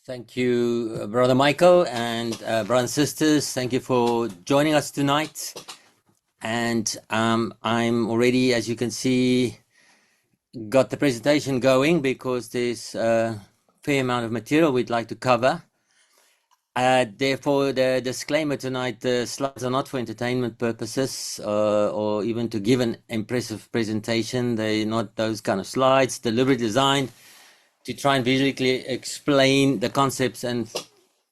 Thank you, Brother Michael, and brothers and sisters. Thank you for joining us tonight. And I'm already, as you can see, got the presentation going because there's a fair amount of material we'd like to cover. Therefore, the disclaimer tonight, the slides are not for entertainment purposes or even to give an impressive presentation. They're not those kind of slides, deliberately designed to try and visually explain the concepts and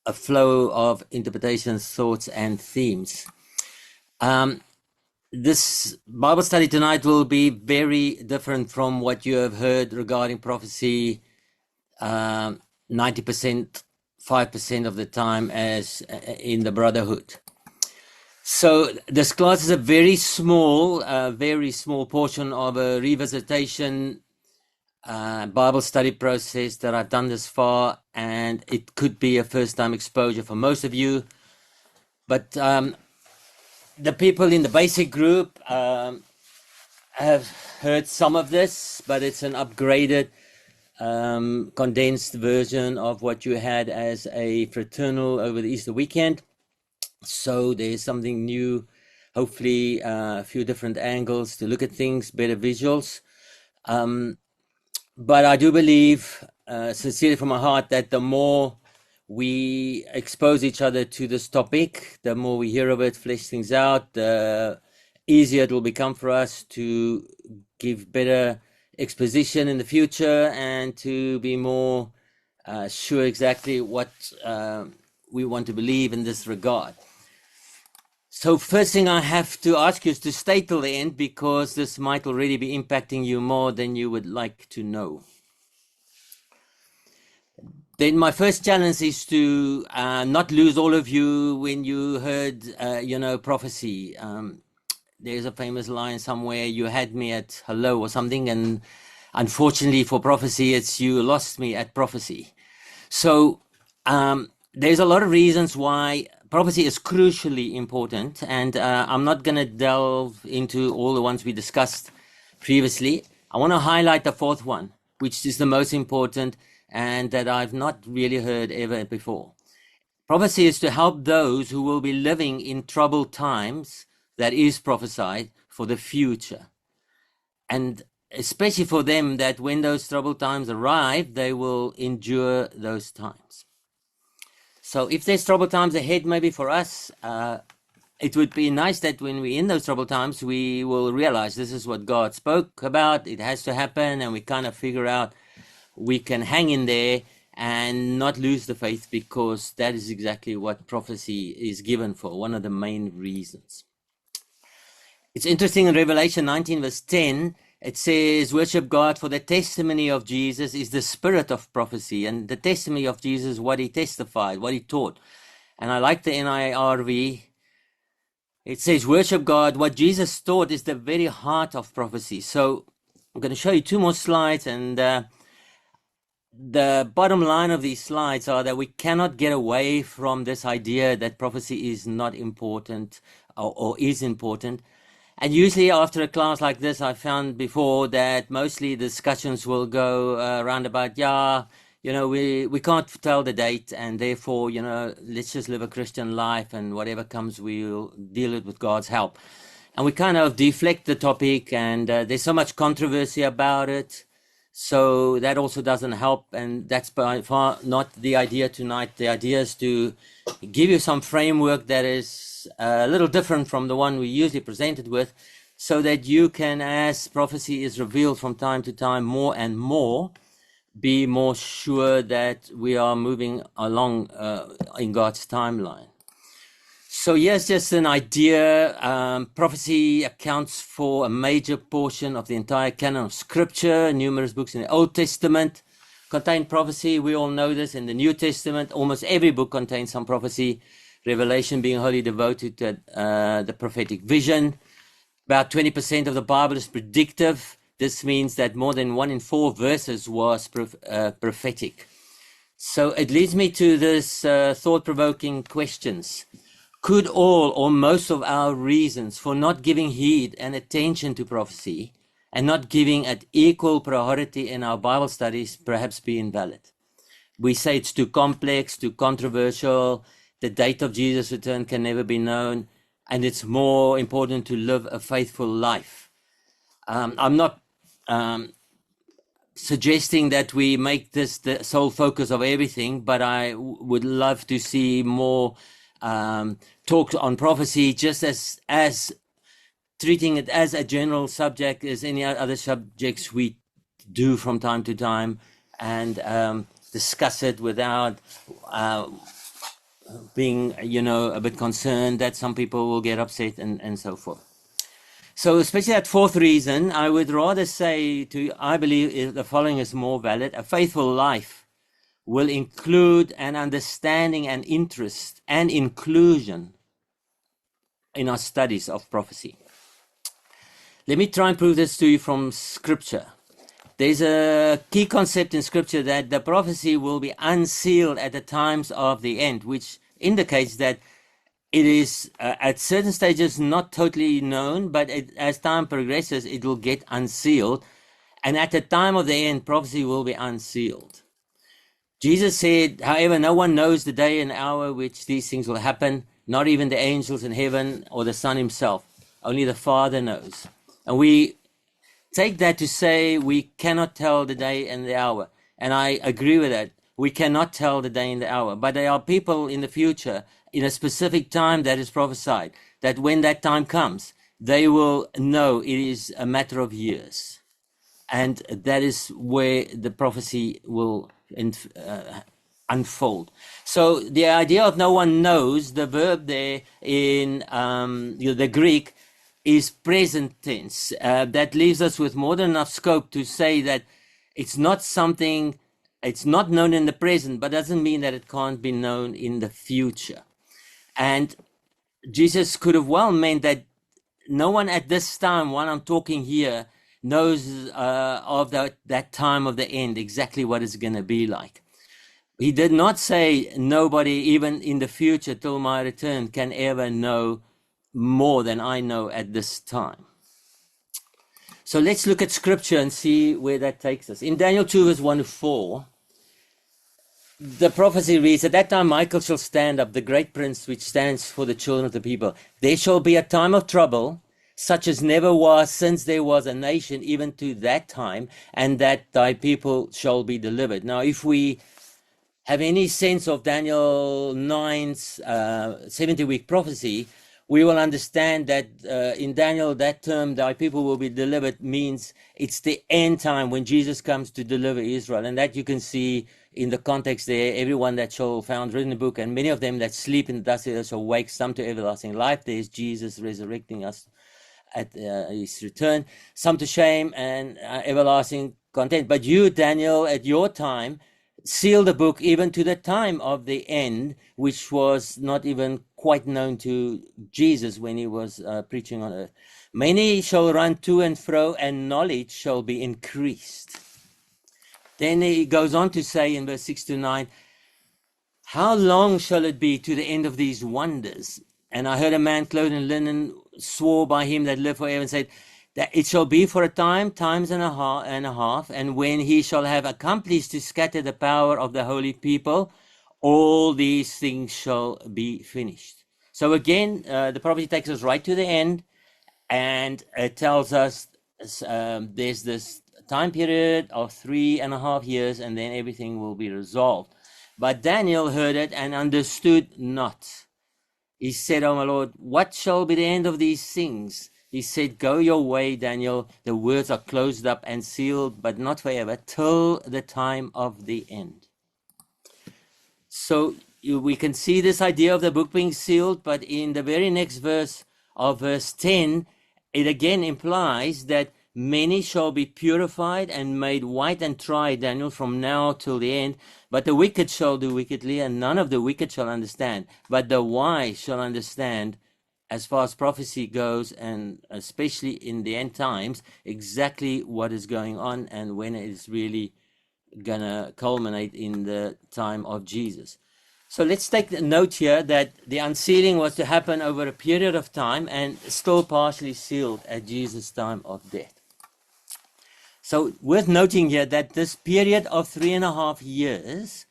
a flow of interpretations, thoughts, and themes. This Bible study tonight will be very different from what you have heard regarding prophecy 90%, 5% of the time as in the Brotherhood. So this class is a very small portion of a revisitation Bible study process that I've done this far, and it could be a first-time exposure for most of you. But the people in the basic group have heard some of this, but it's an upgraded, condensed version of what you had as a fraternal over the Easter weekend. So there's something new, hopefully a few different angles to look at things, better visuals. But I do believe, sincerely from my heart, that the more we expose each other to this topic, the more we hear of it, flesh things out, the easier it will become for us to give better exposition in the future and to be more sure exactly what we want to believe in this regard. So first thing I have to ask you is to stay till the end, because this might already be impacting you more than you would like to know. Then my first challenge is to not lose all of you when you heard, prophecy. There's a famous line somewhere, you had me at hello or something, and unfortunately for prophecy, it's you lost me at prophecy. So there's a lot of reasons why prophecy is crucially important, and I'm not going to delve into all the ones we discussed previously. I want to highlight the fourth one, which is the most important and that I've not really heard ever before. Prophecy is to help those who will be living in troubled times, that is prophesied for the future. And especially for them, that when those troubled times arrive, they will endure those times. So if there's troubled times ahead, maybe for us, it would be nice that when we're in those troubled times, we will realize this is what God spoke about. It has to happen, and we kind of figure out we can hang in there and not lose the faith, because that is exactly what prophecy is given for, one of the main reasons. It's interesting, in Revelation 19 verse 10, it says, worship God, for the testimony of Jesus is the spirit of prophecy. And the testimony of Jesus, what he testified, what he taught. And I like the NIRV. It says, worship God, what Jesus taught is the very heart of prophecy. So I'm going to show you two more slides, and the bottom line of these slides are that we cannot get away from this idea that prophecy is not important or is important. And usually after a class like this, I found before that mostly discussions will go around about, we can't tell the date, and therefore, let's just live a Christian life, and whatever comes, we'll deal it with God's help. And we kind of deflect the topic, and there's so much controversy about it. So that also doesn't help, and that's by far not the idea tonight. The idea is to give you some framework that is a little different from the one we usually presented with, so that you can, as prophecy is revealed from time to time more and more, be more sure that we are moving along in God's timeline. So here's just an idea. Prophecy accounts for a major portion of the entire canon of Scripture. Numerous books in the Old Testament contain prophecy. We all know this. In the New Testament, almost every book contains some prophecy. Revelation being wholly devoted to the prophetic vision. About 20% of the Bible is predictive. This means that more than 1 in 4 verses was prophetic. So it leads me to this thought-provoking questions. Could all or most of our reasons for not giving heed and attention to prophecy and not giving it equal priority in our Bible studies perhaps be invalid? We say it's too complex, too controversial. The date of Jesus' return can never be known. And it's more important to live a faithful life. I'm not suggesting that we make this the sole focus of everything, but I would love to see more talk on prophecy, just as treating it as a general subject as any other subjects we do from time to time, and discuss it without being, a bit concerned that some people will get upset and so forth. So especially that fourth reason, I would rather say I believe the following is more valid. A faithful life will include an understanding and interest and inclusion in our studies of prophecy. Let me try and prove this to you from Scripture. There's a key concept in Scripture that the prophecy will be unsealed at the times of the end, which indicates that it is at certain stages not totally known, but as time progresses, it will get unsealed. And at the time of the end, prophecy will be unsealed. Jesus said, however, no one knows the day and hour which these things will happen, not even the angels in heaven or the Son himself. Only the Father knows. And we take that to say we cannot tell the day and the hour. And I agree with that. We cannot tell the day and the hour. But there are people in the future, in a specific time that is prophesied, that when that time comes, they will know it is a matter of years. And that is where the prophecy will unfold. So the idea of no one knows, the verb there in the Greek is present tense. That leaves us with more than enough scope to say that it's not something, it's not known in the present, but doesn't mean that it can't be known in the future. And Jesus could have well meant that no one at this time, while I'm talking here, knows of that time of the end, exactly what it's going to be like. He did not say nobody, even in the future, till my return, can ever know more than I know at this time. So let's look at Scripture and see where that takes us. In Daniel 2, verse 1 to 4, the prophecy reads, at that time Michael shall stand up, the great prince which stands for the children of the people. There shall be a time of trouble, such as never was since there was a nation, even to that time, and that thy people shall be delivered. Now, if we have any sense of Daniel 9's 70-week prophecy, we will understand that in Daniel, that term, thy people will be delivered, means it's the end time when Jesus comes to deliver Israel. And that you can see in the context there, everyone that shall found written in the book, and many of them that sleep in the dust of the earth shall wake, some to everlasting life. There's Jesus resurrecting us at his return, some to shame and everlasting content. But you, Daniel, at your time, seal the book even to the time of the end, which was not even quite known to Jesus when he was preaching on earth. Many shall run to and fro, and knowledge shall be increased. Then he goes on to say in verse 6 to 9, how long shall it be to the end of these wonders? And I heard a man clothed in linen swore by him that lived forever and said, that it shall be for a time, times and a half, and when he shall have accomplished to scatter the power of the holy people, all these things shall be finished. So again, the prophecy takes us right to the end, and it tells us there's this time period of 3.5 years, and then everything will be resolved. But Daniel heard it and understood not. He said, oh my Lord, what shall be the end of these things? He said, go your way, Daniel. The words are closed up and sealed, but not forever, till the time of the end. So we can see this idea of the book being sealed, but in the very next verse of verse 10, it again implies that many shall be purified and made white and tried, Daniel, from now till the end. But the wicked shall do wickedly, and none of the wicked shall understand. But the wise shall understand, as far as prophecy goes, and especially in the end times, exactly what is going on and when it is really going to culminate in the time of Jesus. So let's take the note here that the unsealing was to happen over a period of time and still partially sealed at Jesus' time of death. So worth noting here that this period of 3.5 years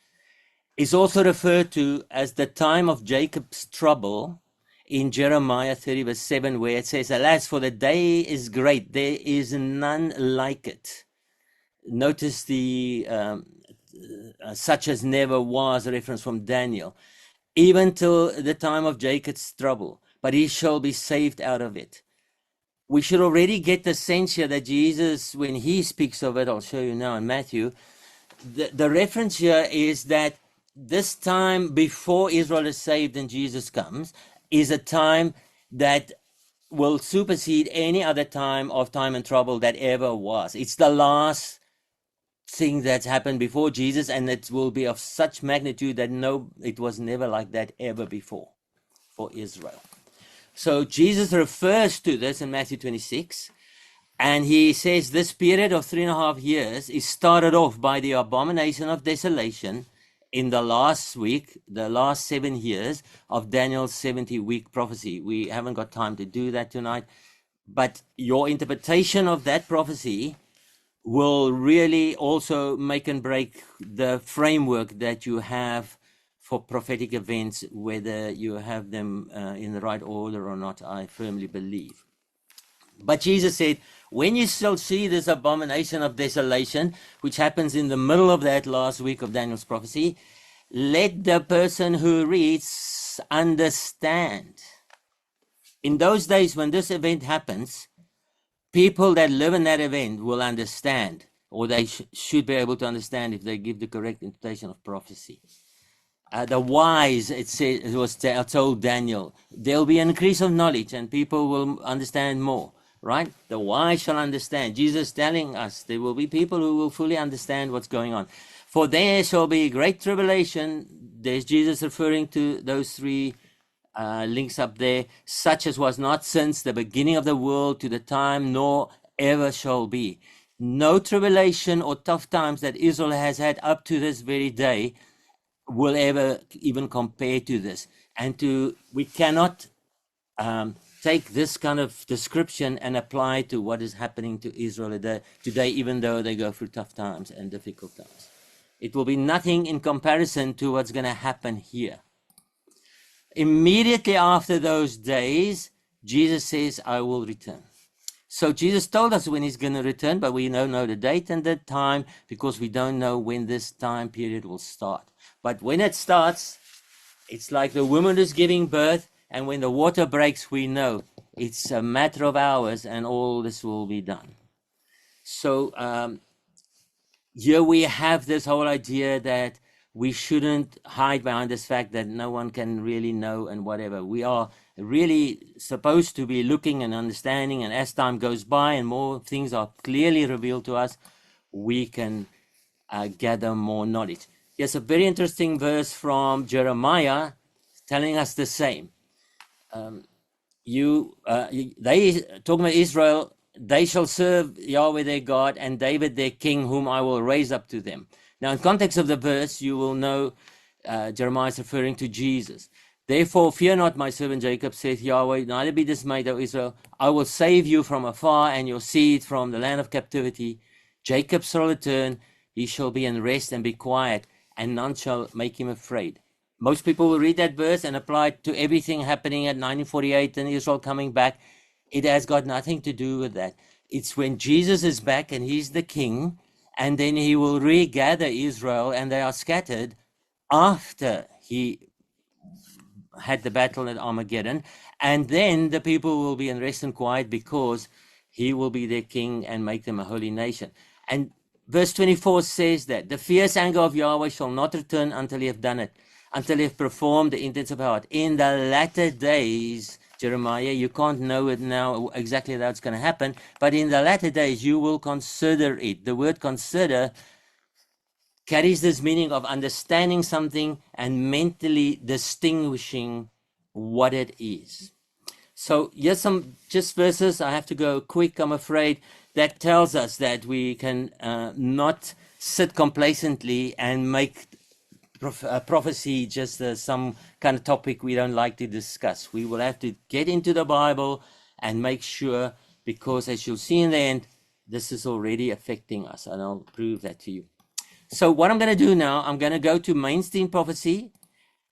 is also referred to as the time of Jacob's trouble in Jeremiah 30 verse 7, where it says, "Alas, for the day is great, there is none like it." Notice the such as never was, a reference from Daniel, even till the time of Jacob's trouble, but he shall be saved out of it. We should already get the sense here that Jesus, when he speaks of it, I'll show you now in Matthew, the reference here is that this time before Israel is saved and Jesus comes is a time that will supersede any other time of time and trouble that ever was. It's the last thing that's happened before Jesus, and it will be of such magnitude that it was never like that ever before for Israel. So Jesus refers to this in Matthew 26, and he says this period of 3.5 years is started off by the abomination of desolation in the last week, the last 7 years of Daniel's 70-week prophecy. We haven't got time to do that tonight, but your interpretation of that prophecy will really also make and break the framework that you have for prophetic events, whether you have them in the right order or not, I firmly believe. But Jesus said, when you shall see this abomination of desolation, which happens in the middle of that last week of Daniel's prophecy, let the person who reads understand. In those days when this event happens, people that live in that event will understand, or they should be able to understand if they give the correct interpretation of prophecy. The wise, it was told Daniel, there'll be an increase of knowledge and people will understand more, right? The wise shall understand. Jesus telling us there will be people who will fully understand what's going on. For there shall be great tribulation. There's Jesus referring to those three links up there, such as was not since the beginning of the world to the time, nor ever shall be. No tribulation or tough times that Israel has had up to this very day will ever even compare to this. And we cannot take this kind of description and apply to what is happening to Israel today, even though they go through tough times and difficult times. It will be nothing in comparison to what's going to happen here. Immediately after those days, Jesus says, I will return. So Jesus told us when he's going to return, but we don't know the date and the time because we don't know when this time period will start. But when it starts, it's like the woman is giving birth, and when the water breaks, we know it's a matter of hours and all this will be done. So here we have this whole idea that we shouldn't hide behind this fact that no one can really know and whatever. We are really supposed to be looking and understanding, and as time goes by and more things are clearly revealed to us, we can gather more knowledge. Here's a very interesting verse from Jeremiah telling us the same. They talking about Israel, they shall serve Yahweh their God and David their king, whom I will raise up to them. Now, in context of the verse, you will know Jeremiah is referring to Jesus. Therefore, fear not, my servant Jacob, saith Yahweh, neither be dismayed, O Israel. I will save you from afar and your seed from the land of captivity. Jacob shall return, he shall be in rest and be quiet, and none shall make him afraid. Most people will read that verse and apply it to everything happening at 1948 and Israel coming back. It has got nothing to do with that. It's when Jesus is back and he's the king, and then he will regather Israel and they are scattered after he had the battle at Armageddon. And then the people will be in rest and quiet because he will be their king and make them a holy nation. And verse 24 says that the fierce anger of Yahweh shall not return until he have done it, until he have performed the intents of our heart. In the latter days, Jeremiah, you can't know it now exactly how it's going to happen, but in the latter days you will consider it. The word consider carries this meaning of understanding something and mentally distinguishing what it is. So here's some just verses. I have to go quick, I'm afraid, that tells us that we can not sit complacently and make prophecy just some kind of topic we don't like to discuss. We will have to get into the Bible and make sure, because as you'll see in the end, this is already affecting us, and I'll prove that to you. So what I'm going to do now, I'm going to go to mainstream prophecy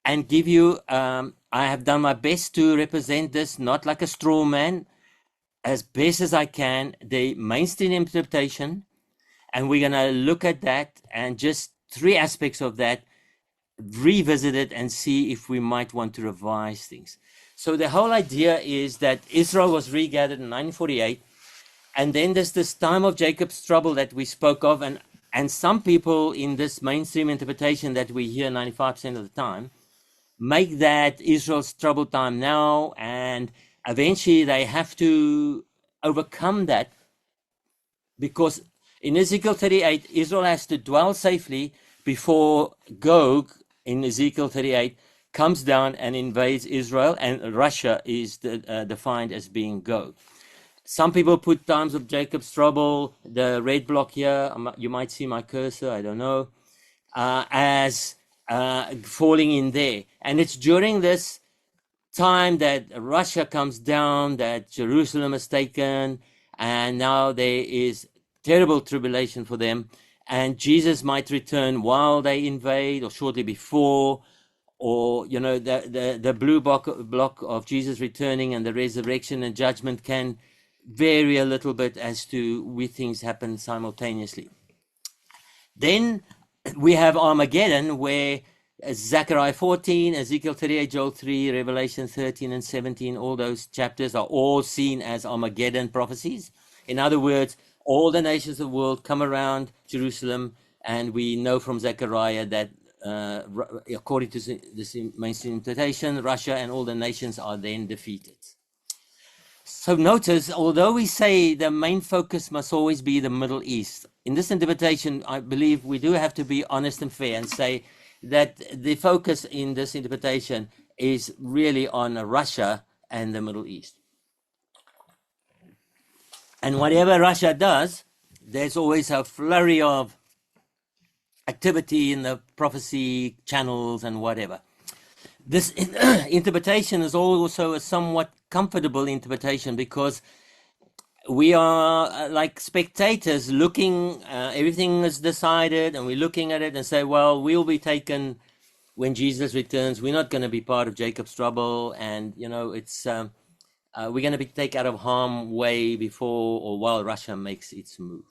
and give you, I have done my best to represent this, not like a straw man, as best as I can, the mainstream interpretation. And we're going to look at that and just three aspects of that, revisit it and see if we might want to revise things. So the whole idea is that Israel was regathered in 1948, and then there's this time of Jacob's trouble that we spoke of, and some people in this mainstream interpretation that we hear 95% of the time make that Israel's trouble time now, and eventually they have to overcome that, because in Ezekiel 38, Israel has to dwell safely before Gog in Ezekiel 38 comes down and invades Israel, and Russia is defined as being Gog. Some people put times of Jacob's trouble, the red block here, you might see my cursor, I don't know, as falling in there. And it's during this time that Russia comes down, that Jerusalem is taken, and now there is terrible tribulation for them. And Jesus might return while they invade or shortly before, or, you know, the blue block of Jesus returning and the resurrection and judgment can vary a little bit as to which things happen simultaneously. Then we have Armageddon, where Zechariah 14, Ezekiel 38, Joel 3, Revelation 13 and 17, all those chapters are all seen as Armageddon prophecies. In other words, all the nations of the world come around Jerusalem, and we know from Zechariah that according to this mainstream interpretation, Russia and all the nations are then defeated. So notice, although we say the main focus must always be the Middle East, in this interpretation, I believe we do have to be honest and fair and say that the focus in this interpretation is really on Russia and the Middle East. And whatever Russia does, there's always a flurry of activity in the prophecy channels and whatever. This interpretation is also a somewhat comfortable interpretation, because we are like spectators looking, everything is decided, and we're looking at it and say, well, we'll be taken when Jesus returns. We're not going to be part of Jacob's trouble, and, you know, it's we're going to be taken out of harm way before or while Russia makes its move.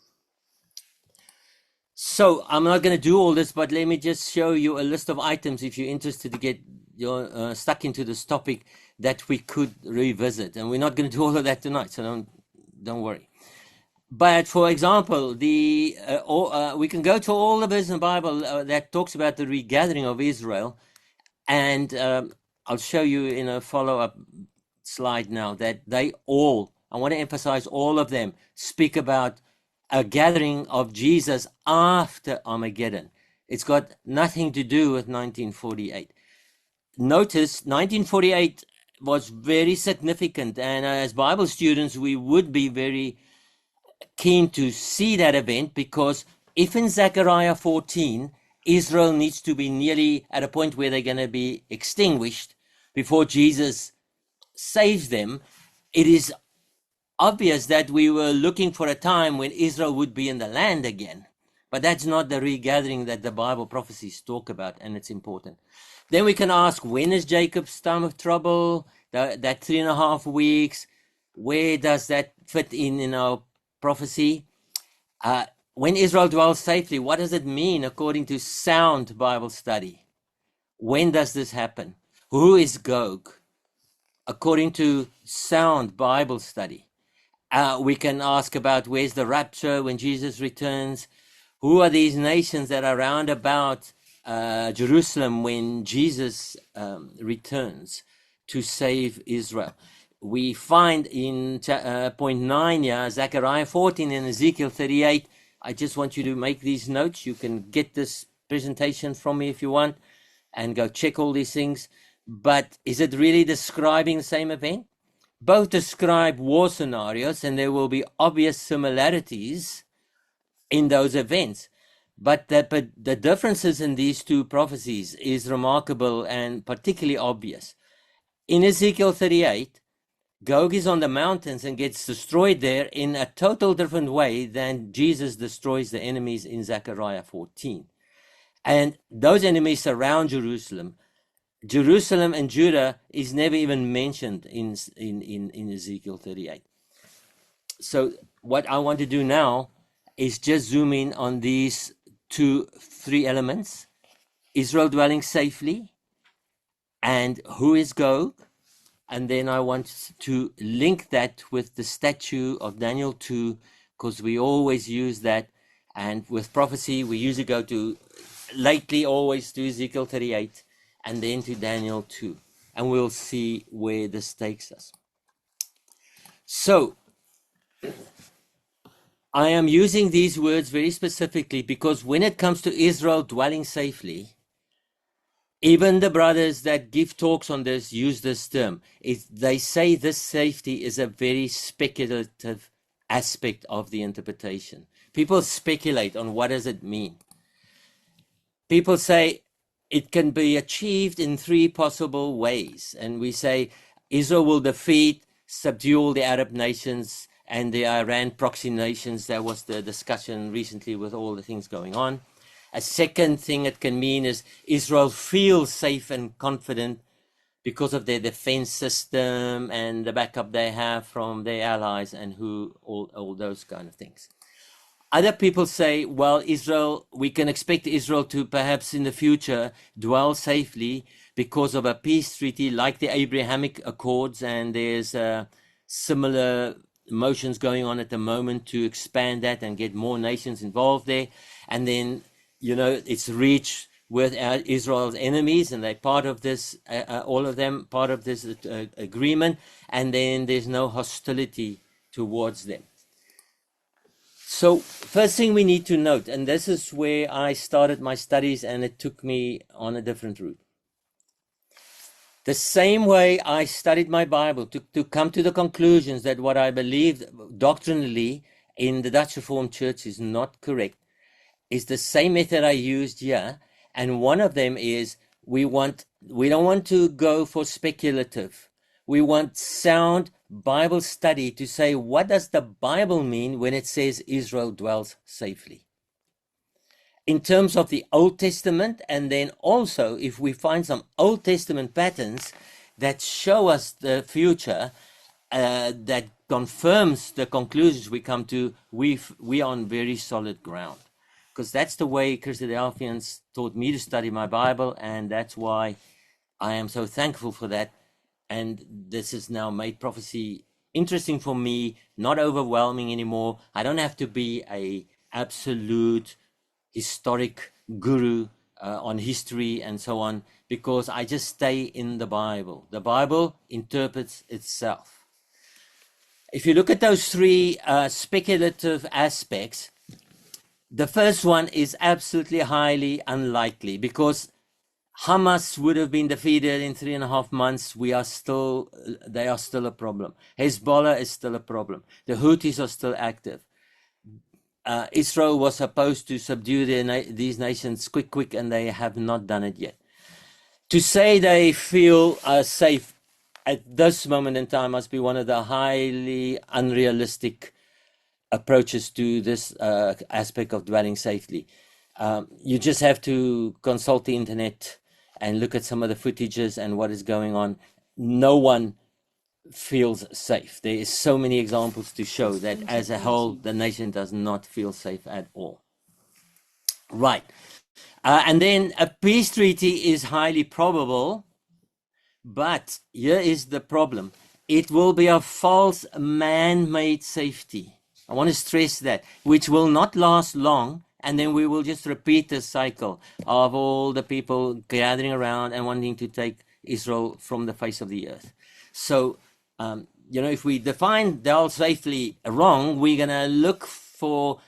So I'm not going to do all this, but let me just show you a list of items if you're interested to get stuck into this topic that we could revisit. And we're not going to do all of that tonight, so don't worry. But for example, we can go to all the verses in the Bible that talks about the regathering of Israel, and I'll show you in a follow-up slide now that they all, I want to emphasize all of them, speak about a gathering of Jesus after Armageddon. It's got nothing to do with 1948. Notice 1948 was very significant, and as Bible students, we would be very keen to see that event, because if in Zechariah 14, Israel needs to be nearly at a point where they're going to be extinguished before Jesus saves them, it is obvious that we were looking for a time when Israel would be in the land again. But that's not the regathering that the Bible prophecies talk about, and it's important. Then we can ask, when is Jacob's time of trouble? That 3.5 weeks, where does that fit in our prophecy? When Israel dwells safely, what does it mean according to sound Bible study? When does this happen? Who is Gog? According to sound Bible study. We can ask about where's the rapture when Jesus returns? Who are these nations that are round about Jerusalem when Jesus returns to save Israel? We find in point 9 here, Zechariah 14 and Ezekiel 38. I just want you to make these notes. You can get this presentation from me if you want and go check all these things. But is it really describing the same event? Both describe war scenarios, and there will be obvious similarities in those events. But the differences in these two prophecies is remarkable and particularly obvious. In Ezekiel 38, Gog is on the mountains and gets destroyed there in a total different way than Jesus destroys the enemies in Zechariah 14. And those enemies surround Jerusalem. Jerusalem and Judah is never even mentioned in Ezekiel 38. So what I want to do now is just zoom in on these three elements: Israel dwelling safely, and who is Gog. And then I want to link that with the statue of Daniel 2, because we always use that. And with prophecy, we usually go to, lately always to Ezekiel 38, and then to Daniel 2. And we'll see where this takes us. So, I am using these words very specifically because when it comes to Israel dwelling safely, even the brothers that give talks on this use this term. They say this safety is a very speculative aspect of the interpretation. People speculate on what does it mean. People say it can be achieved in three possible ways. And we say Israel will defeat, subdue all the Arab nations and the Iran proxy nations. That was the discussion recently with all the things going on. A second thing it can mean is Israel feels safe and confident because of their defense system and the backup they have from their allies and all those kind of things. Other people say, well, Israel, we can expect Israel to perhaps in the future dwell safely because of a peace treaty like the Abrahamic Accords, and there's similar motions going on at the moment to expand that and get more nations involved there. And then, you know, it's reached with Israel's enemies, and they're part of this, all of them part of this agreement, and then there's no hostility towards them. So first thing we need to note, and this is where I started my studies and it took me on a different route. The same way I studied my Bible to come to the conclusions that what I believed doctrinally in the Dutch Reformed Church is not correct, is the same method I used here. And one of them is we don't want to go for speculative. We want sound Bible study to say, what does the Bible mean when it says Israel dwells safely? In terms of the Old Testament, and then also if we find some Old Testament patterns that show us the future, that confirms the conclusions we come to, we are on very solid ground. Because that's the way Christadelphians taught me to study my Bible, and that's why I am so thankful for that. And this has now made prophecy interesting for me, not overwhelming anymore. I don't have to be a absolute historic guru on history and so on, because I just stay in the Bible. The Bible interprets itself. If you look at those three speculative aspects, the first one is absolutely highly unlikely, because Hamas would have been defeated in 3.5 months. They are still a problem. Hezbollah is still a problem. The Houthis are still active. Israel was supposed to subdue these nations quick, and they have not done it yet. To say they feel safe at this moment in time must be one of the highly unrealistic approaches to this aspect of dwelling safely. You just have to consult the internet and look at some of the footages and what is going on. No one feels safe. There is so many examples to show that as a whole, the nation does not feel safe at all. Right. And then a peace treaty is highly probable, but here is the problem. It will be a false man-made safety. I want to stress that, which will not last long. And then we will just repeat the cycle of all the people gathering around and wanting to take Israel from the face of the earth. So, if we define dwell safely wrong, we're going to look for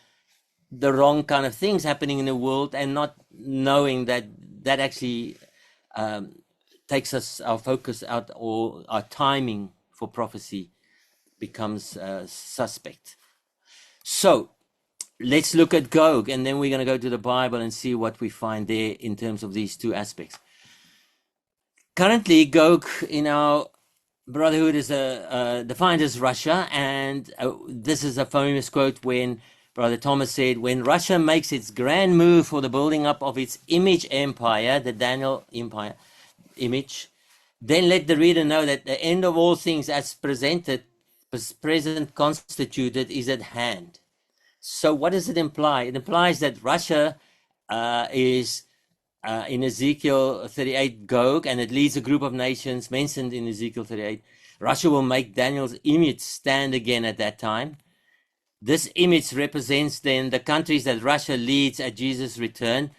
the wrong kind of things happening in the world and not knowing that actually takes us our focus out, or our timing for prophecy becomes suspect. So, let's look at Gog, and then we're going to go to the Bible and see what we find there in terms of these two aspects. Currently, Gog in our brotherhood is defined as Russia, and this is a famous quote when Brother Thomas said, when Russia makes its grand move for the building up of its image empire, the Daniel empire image, then let the reader know that the end of all things as presented, present constituted, is at hand. So what does it imply? It implies that Russia is in Ezekiel 38 Gog, and it leads a group of nations mentioned in Ezekiel 38. Russia will make Daniel's image stand again at that time. This image represents then the countries that Russia leads at Jesus' return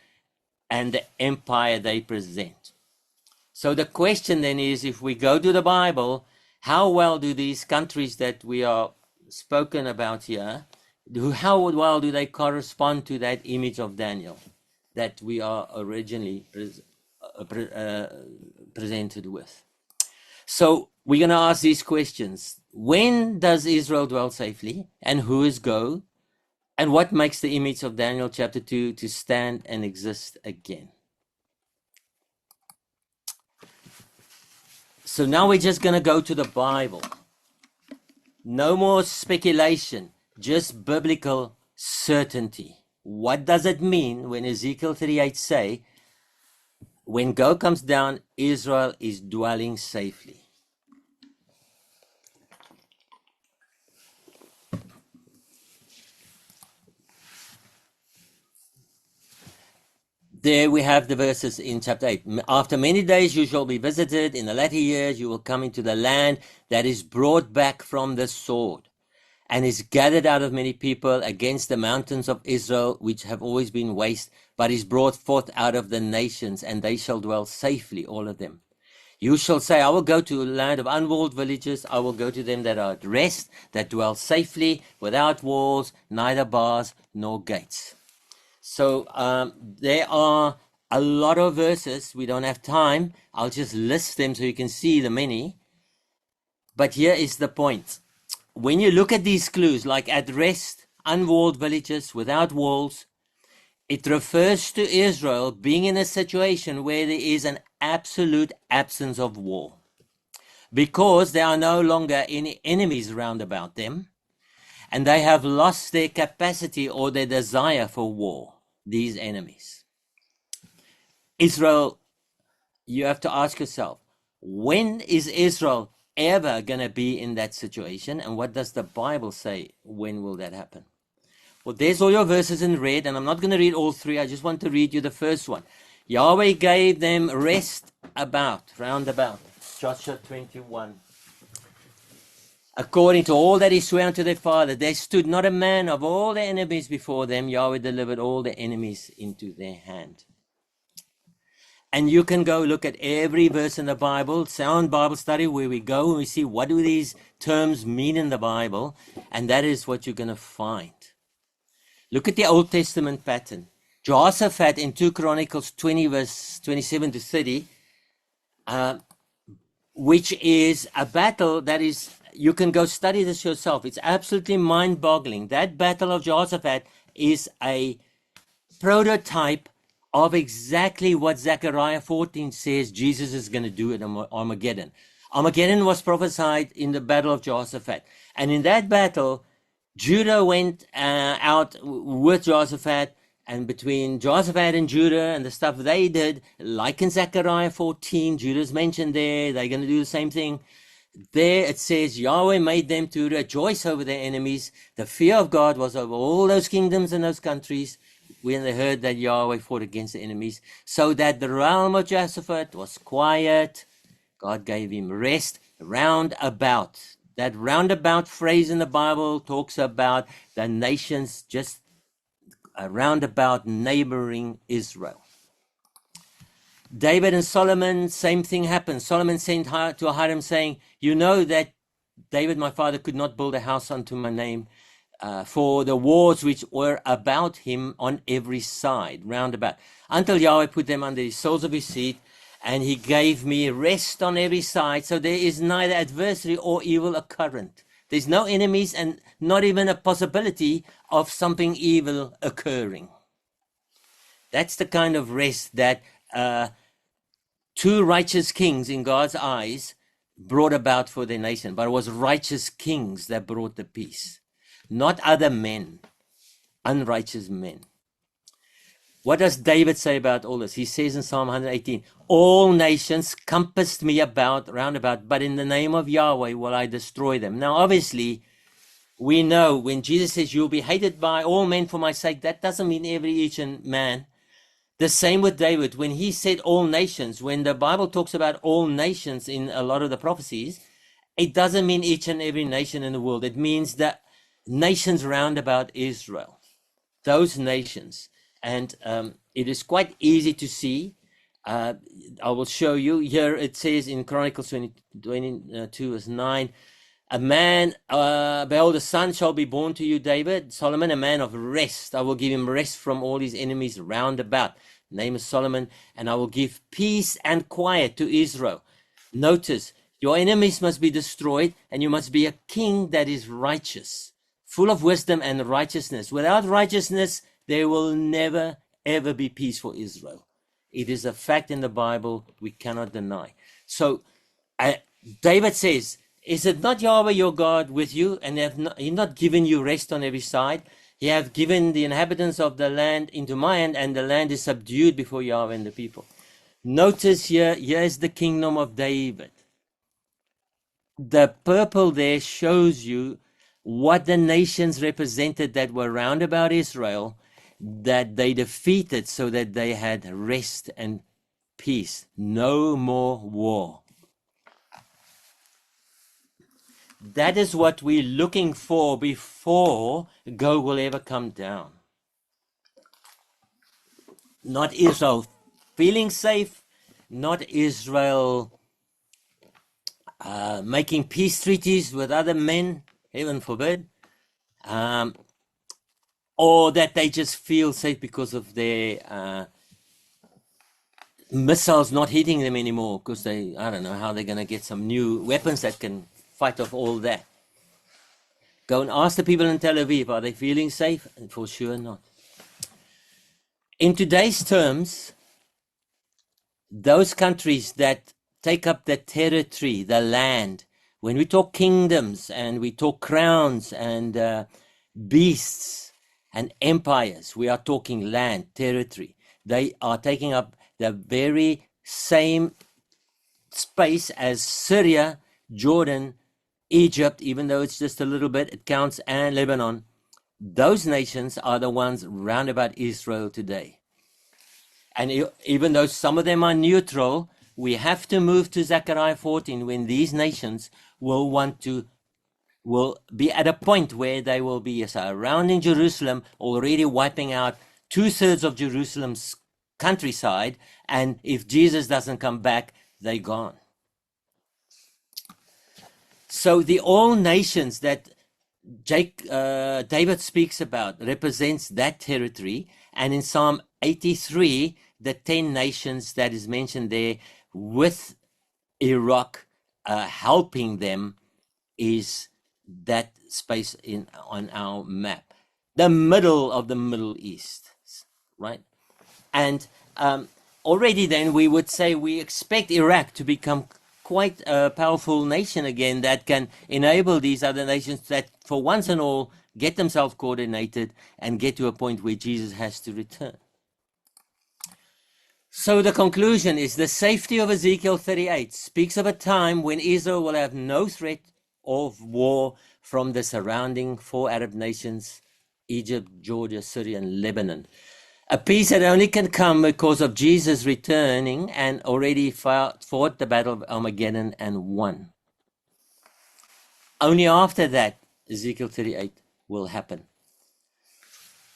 and the empire they present. So the question then is, if we go to the Bible, how well do these countries that we are spoken about here, how well do they correspond to that image of Daniel that we are originally presented with? So we're going to ask these questions. When does Israel dwell safely, and who is go? And what makes the image of Daniel chapter 2 to stand and exist again? So now we're just going to go to the Bible. No more speculation, just biblical certainty. What does it mean when Ezekiel 38 say, when Gog comes down, Israel is dwelling safely? There we have the verses in chapter 8. After many days you shall be visited. In the latter years you will come into the land that is brought back from the sword, and is gathered out of many people against the mountains of Israel, which have always been waste, but is brought forth out of the nations, and they shall dwell safely, all of them. You shall say, I will go to a land of unwalled villages. I will go to them that are at rest, that dwell safely, without walls, neither bars nor gates. So there are a lot of verses. We don't have time. I'll just list them so you can see the many. But here is the point. When you look at these clues, like at rest, unwalled villages, without walls, it refers to Israel being in a situation where there is an absolute absence of war, because there are no longer any enemies round about them, and they have lost their capacity or their desire for war, these enemies. Israel, you have to ask yourself, when is Israel ever going to be in that situation? And what does the Bible say? When will that happen? Well, there's all your verses in red, and I'm not going to read all three. I just want to read you the first one. Yahweh gave them rest round about. Joshua 21. According to all that he swore unto their father, there stood not a man of all their enemies before them. Yahweh delivered all their enemies into their hand. And you can go look at every verse in the Bible, sound Bible study, where we go and we see what do these terms mean in the Bible, and that is what you're going to find. Look at the Old Testament pattern. Jehoshaphat in 2 Chronicles 20 verse 27 to 30, which is a battle that is, you can go study this yourself. It's absolutely mind-boggling. That battle of Jehoshaphat is a prototype of exactly what Zechariah 14 says Jesus is going to do at Armageddon. Armageddon was prophesied in the battle of Jehoshaphat. And in that battle, Judah went out with Jehoshaphat, and between Jehoshaphat and Judah and the stuff they did, like in Zechariah 14, Judah's mentioned there, they're going to do the same thing. There it says, Yahweh made them to rejoice over their enemies. The fear of God was over all those kingdoms and those countries when they heard that Yahweh fought against the enemies, so that the realm of Jehoshaphat was quiet. God gave him rest round about. That roundabout phrase in the Bible talks about the nations just around about neighboring Israel. David and Solomon, same thing happened. Solomon sent to Hiram saying, you know that David, my father, could not build a house unto my name for the wars which were about him on every side, round about, until Yahweh put them under the soles of his feet, and he gave me rest on every side. So there is neither adversary or evil occurrent. There's no enemies and not even a possibility of something evil occurring. That's the kind of rest that two righteous kings in God's eyes brought about for their nation. But it was righteous kings that brought the peace, not other men. unrighteous men. What does David say about all this? He says in Psalm 118, all nations compassed me round about, but in the name of Yahweh will I destroy them. Now, obviously, we know when Jesus says you'll be hated by all men for my sake, that doesn't mean each and man. The same with David. When he said all nations, when the Bible talks about all nations in a lot of the prophecies, it doesn't mean each and every nation in the world. It means the nations round about Israel, those nations. And it is quite easy to see. I will show you. Here it says in Chronicles 22 verse 9, a man, behold, a son shall be born to you, David, Solomon, a man of rest. I will give him rest from all his enemies round about. Name is Solomon, and I will give peace and quiet to Israel. Notice, your enemies must be destroyed, and you must be a king that is righteous, full of wisdom and righteousness. Without righteousness, there will never, ever be peace for Israel. It is a fact in the Bible we cannot deny. So David says, is it not Yahweh your God with you, and he not given you rest on every side? He have given the inhabitants of the land into my hand, and the land is subdued before Yahweh and the people. Notice here is the kingdom of David. The purple there shows you what the nations represented that were round about Israel, that they defeated so that they had rest and peace. No more war. That is what we're looking for before Gog will ever come down. Not Israel feeling safe, not Israel making peace treaties with other men, heaven forbid, or that they just feel safe because of their missiles not hitting them anymore, because I don't know how they're going to get some new weapons that can fight off all that. Go and ask the people in Tel Aviv, are they feeling safe? And for sure not. In today's terms, those countries that take up the territory, the land, when we talk kingdoms and we talk crowns and beasts and empires, we are talking land, territory. They are taking up the very same space as Syria, Jordan, Egypt, even though it's just a little bit, it counts, and Lebanon. Those nations are the ones round about Israel today. And even though some of them are neutral, we have to move to Zechariah 14 when these nations will be at a point where they will be surrounding Jerusalem, already wiping out 2/3 of Jerusalem's countryside, and if Jesus doesn't come back, they're gone. So the all nations that David speaks about represents that territory, and in Psalm 83, the 10 nations that is mentioned there with Iraq helping them is that space on our map, the middle of the Middle East, right? And already then we would say we expect Iraq to become quite a powerful nation again that can enable these other nations that for once and all get themselves coordinated and get to a point where Jesus has to return. So the conclusion is the safety of Ezekiel 38 speaks of a time when Israel will have no threat of war from the surrounding 4 Arab nations, Egypt, Georgia, Syria, and Lebanon. A peace that only can come because of Jesus returning and already fought the battle of Armageddon and won. Only after that, Ezekiel 38 will happen.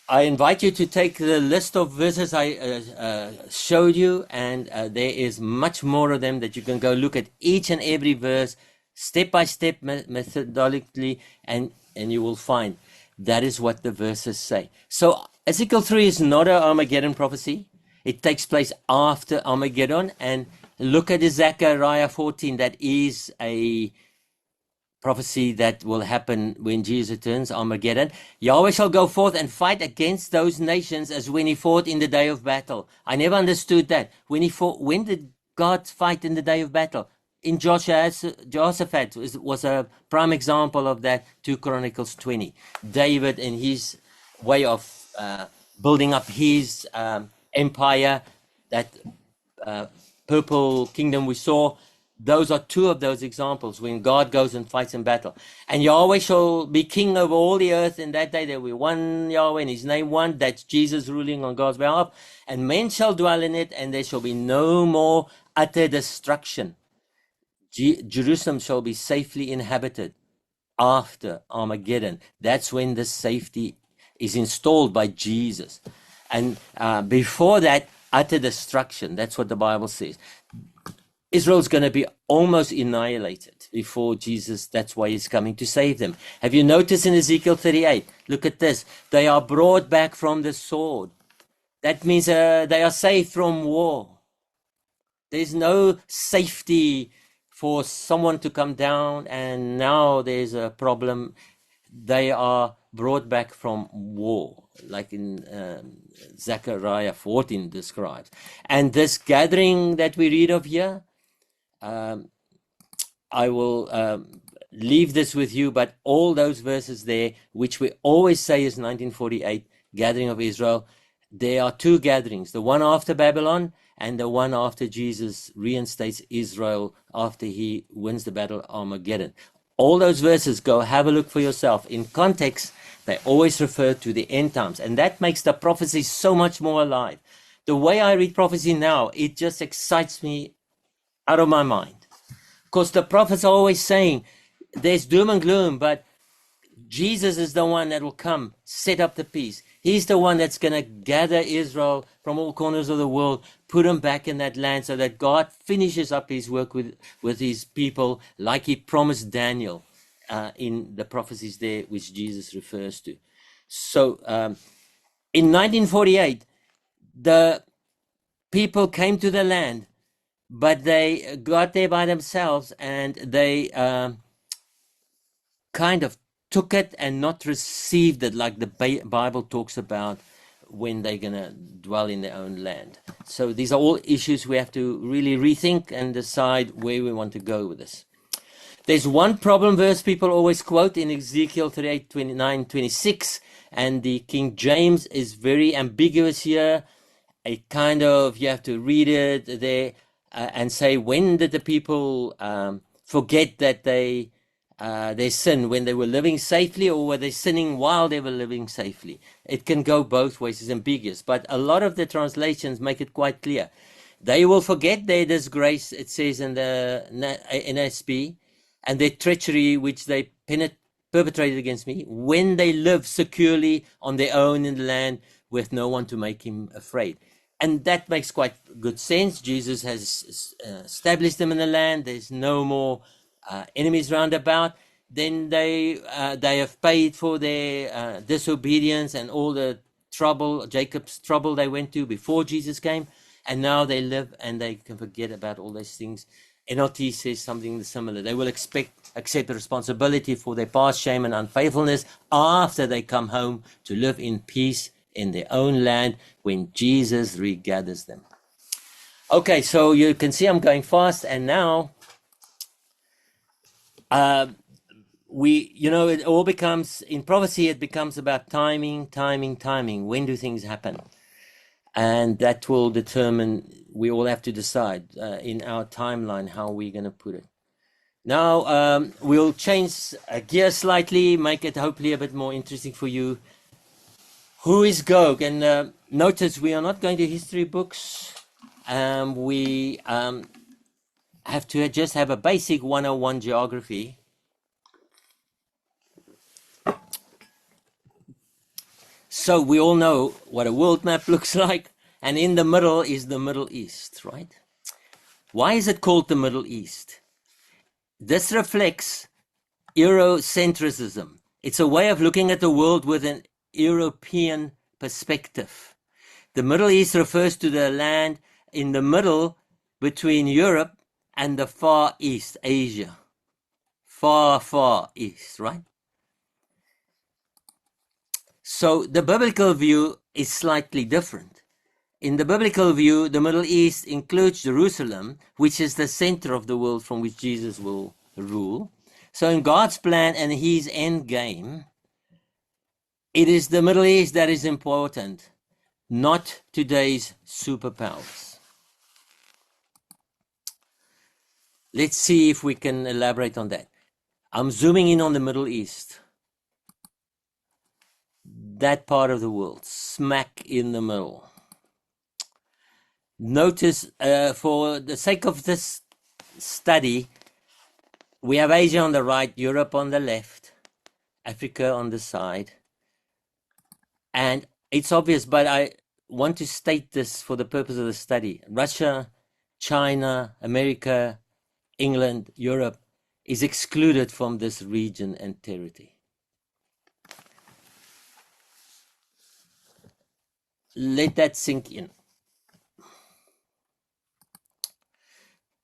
I invite you to take the list of verses I showed you, and there is much more of them that you can go look at each and every verse, step by step, methodologically, and you will find that is what the verses say. So Ezekiel 3 is not an Armageddon prophecy. It takes place after Armageddon. And look at Zechariah 14. That is a prophecy that will happen when Jesus returns, Armageddon. Yahweh shall go forth and fight against those nations as when he fought in the day of battle. I never understood that. When did God fight in the day of battle? In Jehoshaphat was a prime example of that, 2 Chronicles 20. David, in his way of building up his empire, that uh, purple kingdom we saw. Those are two of those examples when God goes and fights in battle. And Yahweh shall be king over all the earth. In that day there will be one Yahweh, and his name one. That's Jesus ruling on God's behalf. And men shall dwell in it, and there shall be no more utter destruction. Jerusalem shall be safely inhabited after Armageddon. That's when the safety is installed by Jesus. And before that, utter destruction. That's what the Bible says. Israel's going to be almost annihilated before Jesus. That's why he's coming to save them. Have you noticed in Ezekiel 38? Look at this. They are brought back from the sword. That means they are saved from war. There's no safety for someone to come down and now there's a problem. They are brought back from war, like in Zechariah 14 describes. And this gathering that we read of here, I will leave this with you, but all those verses there, which we always say is 1948, gathering of Israel, there are two gatherings, the one after Babylon and the one after Jesus reinstates Israel after he wins the battle of Armageddon. All those verses, go have a look for yourself. In context, they always refer to the end times, and that makes the prophecy so much more alive. The way I read prophecy now, it just excites me out of my mind. Because the prophets are always saying there's doom and gloom, but Jesus is the one that will come, set up the peace. He's the one that's going to gather Israel from all corners of the world, put them back in that land so that God finishes up his work with his people like he promised Daniel in the prophecies there, which Jesus refers to. So in 1948, the people came to the land, but they got there by themselves and they kind of took it and not received it like the Bible talks about when they're going to dwell in their own land. So these are all issues we have to really rethink and decide where we want to go with this. There's one problem verse people always quote in Ezekiel 38, 29, 26, and the King James is very ambiguous here. It kind of, you have to read it there and say, when did the people forget that they sin, when they were living safely, or were they sinning while they were living safely? It can go both ways. It's ambiguous, but a lot of the translations make it quite clear. They will forget their disgrace, it says in the NSB, and their treachery which they perpetrated against me, when they live securely on their own in the land with no one to make him afraid. And that makes quite good sense. Jesus has established them in the land. There's no more enemies round about. Then they have paid for their disobedience and all the trouble, Jacob's trouble they went to before Jesus came. And now they live and they can forget about all those things. NLT says something similar. They will accept responsibility for their past shame and unfaithfulness after they come home to live in peace in their own land when Jesus regathers them. Okay, so you can see I'm going fast, and now it all becomes, in prophecy, it becomes about timing. When do things happen? And that will determine, we all have to decide in our timeline how we're going to put it. Now, we'll change gear slightly, make it hopefully a bit more interesting for you. Who is Gog? And notice we are not going to history books. We have to just have a basic 101 geography. So we all know what a world map looks like. And in the middle is the Middle East, right? Why is it called the Middle East? This reflects Eurocentrism. It's a way of looking at the world with an European perspective. The Middle East refers to the land in the middle between Europe and the Far East, Asia. Far East, right? So the biblical view is slightly different. In the biblical view, the Middle East includes Jerusalem, which is the center of the world from which Jesus will rule. So in God's plan and his end game, It is the Middle East that is important, not today's superpowers. Let's see if we can elaborate on that. I'm zooming in on the Middle East. That part of the world, smack in the middle. Notice, for the sake of this study, we have Asia on the right, Europe on the left, Africa on the side. And it's obvious, but I want to state this for the purpose of the study. Russia, China, America, England, Europe is excluded from this region and territory. Let that sink in.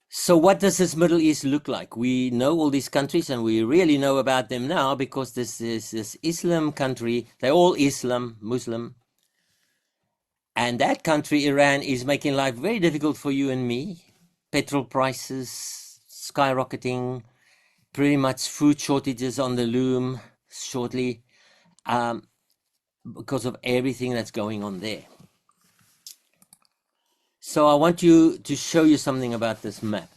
So what does this Middle East look like? We know all these countries, and we really know about them now because this is this Islam country. They're all Islam, Muslim. And that country, Iran, is making life very difficult for you and me. Petrol prices skyrocketing, pretty much food shortages on the loom shortly, because of everything that's going on there. So I want to show you something about this map.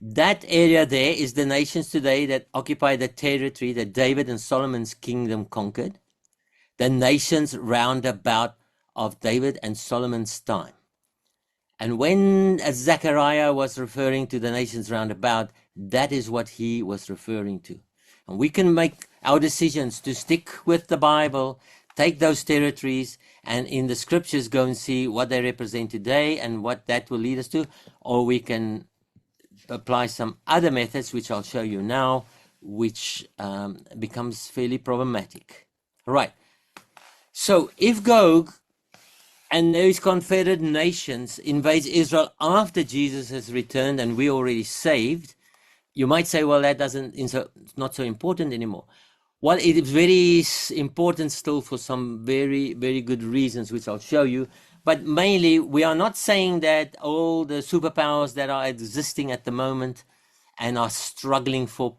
That area there is the nations today that occupy the territory that David and Solomon's kingdom conquered. The nations round about of David and Solomon's time. And when Zechariah was referring to the nations round about, that is what he was referring to. And we can make our decisions to stick with the Bible, take those territories, and in the scriptures go and see what they represent today and what that will lead us to, or we can apply some other methods, which I'll show you now, which becomes fairly problematic. All right. So if Gog and those confederate nations invades Israel after Jesus has returned and we're already saved, you might say, well, that it's not so important anymore. Well, it is very important still for some very, very good reasons, which I'll show you. But mainly, we are not saying that all the superpowers that are existing at the moment and are struggling for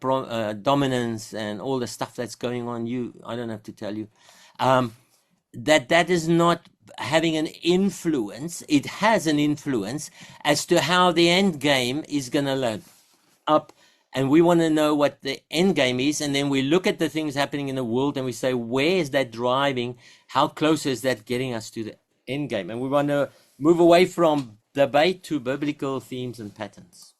dominance and all the stuff that's going on, I don't have to tell you, that is not having an influence. It has an influence as to how the end game is going to load up. And we want to know what the end game is. And then we look at the things happening in the world and we say, where is that driving? How close is that getting us to the end game? And we want to move away from debate to biblical themes and patterns.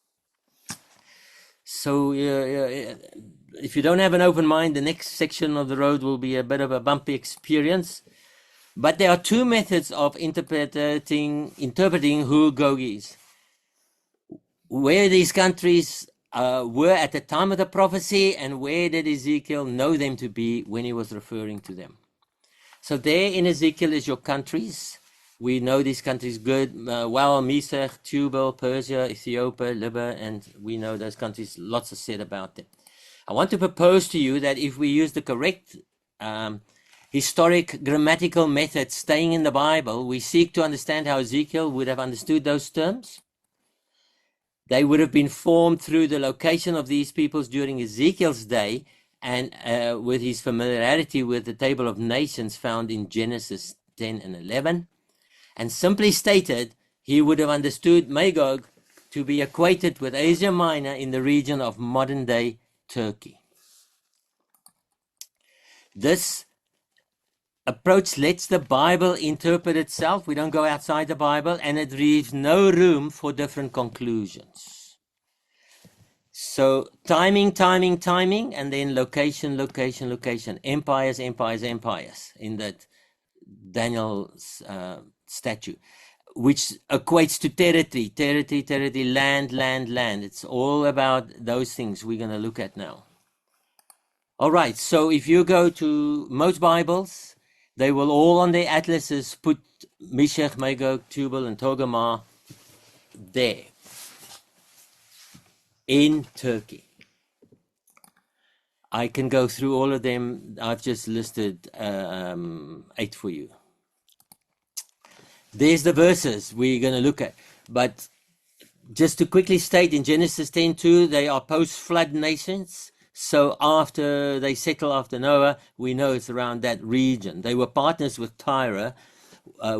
So if you don't have an open mind, the next section of the road will be a bit of a bumpy experience. But there are two methods of interpreting who Gog is. Where these countries were at the time of the prophecy, and where did Ezekiel know them to be when he was referring to them. So there in Ezekiel is your countries. We know these countries good, well, Meshech, Tubal, Persia, Ethiopia, Libya, and we know those countries, lots is said about them. I want to propose to you that if we use the correct historic grammatical method, staying in the Bible, we seek to understand how Ezekiel would have understood those terms. They would have been formed through the location of these peoples during Ezekiel's day and with his familiarity with the table of nations found in Genesis 10 and 11. And simply stated, he would have understood Magog to be equated with Asia Minor in the region of modern-day Turkey. This approach lets the Bible interpret itself. We don't go outside the Bible, and it leaves no room for different conclusions. So timing, and then location, empires in that Daniel's statue, which equates to territory, land. It's all about those things we're going to look at now. All right, so if you go to most Bibles, they will all on their atlases put Meshech, Magog, Tubal, and Togarmah there in Turkey. I can go through all of them. I've just listed 8 for you. There's the verses we're going to look at. But just to quickly state, in Genesis 10:2, they are post-flood nations. So after they settle after Noah, we know it's around that region. They were partners with Tyre.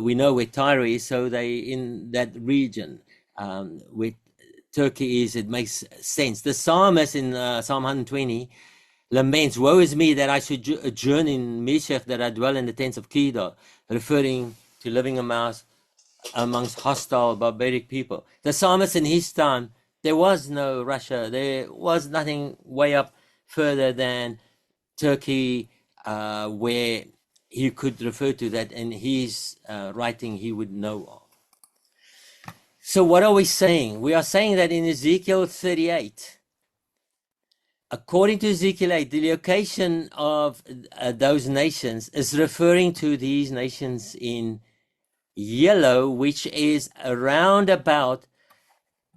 We know where Tyre is, so they in that region where Turkey is. It makes sense. The psalmist in Psalm 120 laments, "Woe is me that I should adjourn in Meshach, that I dwell in the tents of Kedar," referring to living amongst hostile, barbaric people. The psalmist in his time, there was no Russia. There was nothing way up further than Turkey, where he could refer to that in his writing he would know of. So what are we saying? We are saying that in Ezekiel 38, according to Ezekiel 8, the location of those nations is referring to these nations in yellow, which is around about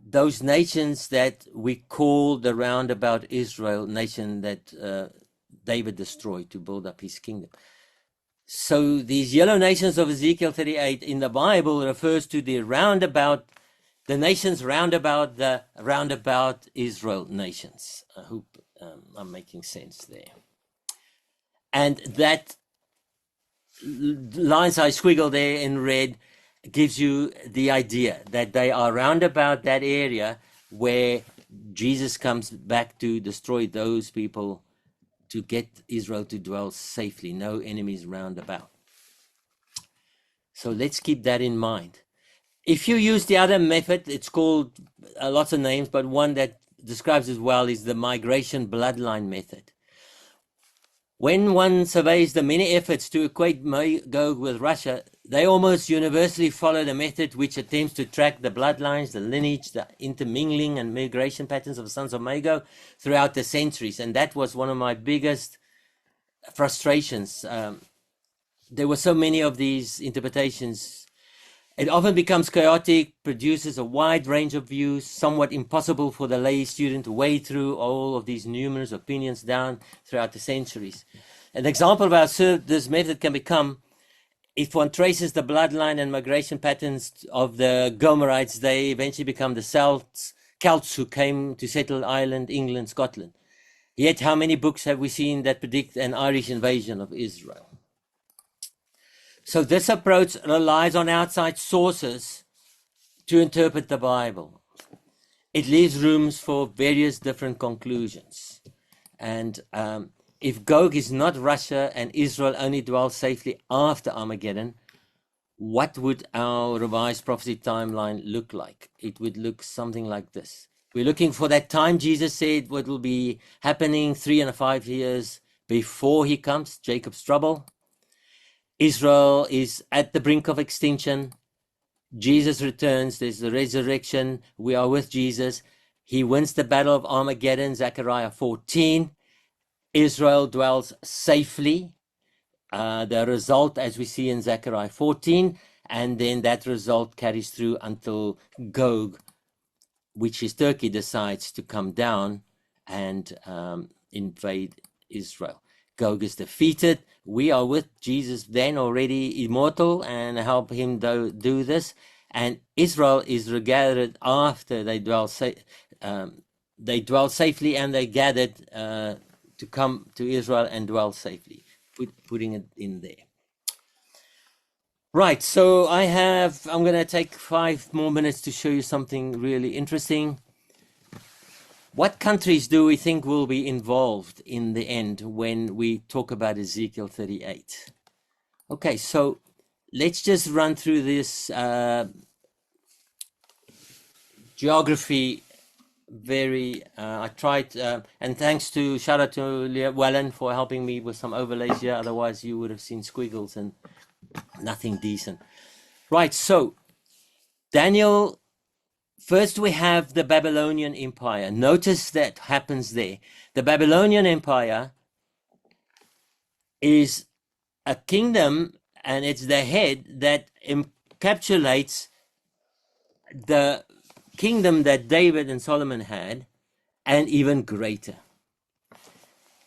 those nations that we call the roundabout Israel nation that David destroyed to build up his kingdom. So these yellow nations of Ezekiel 38 in the Bible refers to the roundabout, the nations roundabout the roundabout Israel nations. I hope I'm making sense there. And that lines I squiggle there in red gives you the idea that they are round about that area where Jesus comes back to destroy those people, to get Israel to dwell safely, no enemies round about. So let's keep that in mind. If you use the other method, it's called lots of names, but one that describes it well is the migration bloodline method. When one surveys the many efforts to equate Magog with Russia, they almost universally follow the method which attempts to track the bloodlines, the lineage, the intermingling and migration patterns of the sons of Magog throughout the centuries. And that was one of my biggest frustrations. There were so many of these interpretations. It often becomes chaotic, produces a wide range of views, somewhat impossible for the lay student to wade through all of these numerous opinions down throughout the centuries. An example of how absurd this method can become, if one traces the bloodline and migration patterns of the Gomerites, they eventually become the Celts who came to settle Ireland, England, Scotland. Yet how many books have we seen that predict an Irish invasion of Israel? So this approach relies on outside sources to interpret the Bible. It leaves rooms for various different conclusions. And if Gog is not Russia and Israel only dwells safely after Armageddon, what would our revised prophecy timeline look like? It would look something like this. We're looking for that time Jesus said what will be happening 3 and 5 years before he comes, Jacob's trouble. Israel is at the brink of extinction. Jesus returns. There's the resurrection. We are with Jesus. He wins the battle of Armageddon, Zechariah 14. Israel dwells safely. The result, as we see in Zechariah 14, and then that result carries through until Gog, which is Turkey, decides to come down and invade Israel. Gog is defeated. We are with Jesus then already immortal and help him do this. And Israel is regathered after they dwell safely and they gathered to come to Israel and dwell safely, putting it in there. Right, so I'm going to take 5 more minutes to show you something really interesting. What countries do we think will be involved in the end when we talk about Ezekiel 38? Okay, so let's just run through this geography I tried, and thanks to, shout out to Llewellyn for helping me with some overlays here, otherwise you would have seen squiggles and nothing decent. Right, so Daniel, first we have the Babylonian Empire. Notice that happens there. The Babylonian Empire is a kingdom, and it's the head that encapsulates the kingdom that David and Solomon had, and even greater.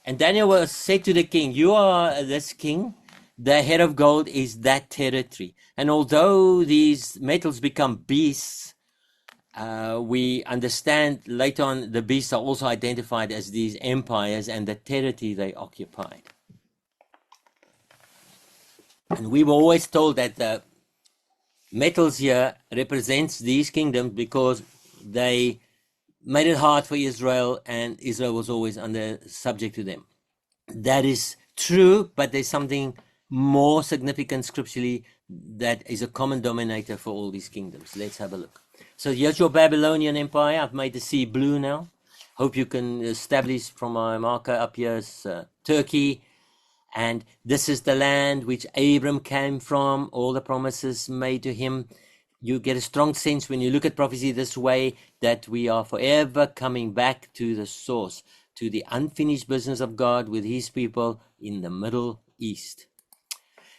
And Daniel was said to the king, you are this king, the head of gold is that territory. And although these metals become beasts, we understand later on the beasts are also identified as these empires and the territory they occupied. And we were always told that the metals here represents these kingdoms because they made it hard for Israel, and Israel was always subject to them. That is true, but there's something more significant scripturally that is a common denominator for all these kingdoms. Let's have a look. So here's your Babylonian Empire. I've made the sea blue now. Hope you can establish from my marker up here is Turkey. And this is the land which Abram came from, all the promises made to him. You get a strong sense when you look at prophecy this way that we are forever coming back to the source, to the unfinished business of God with his people in the Middle East.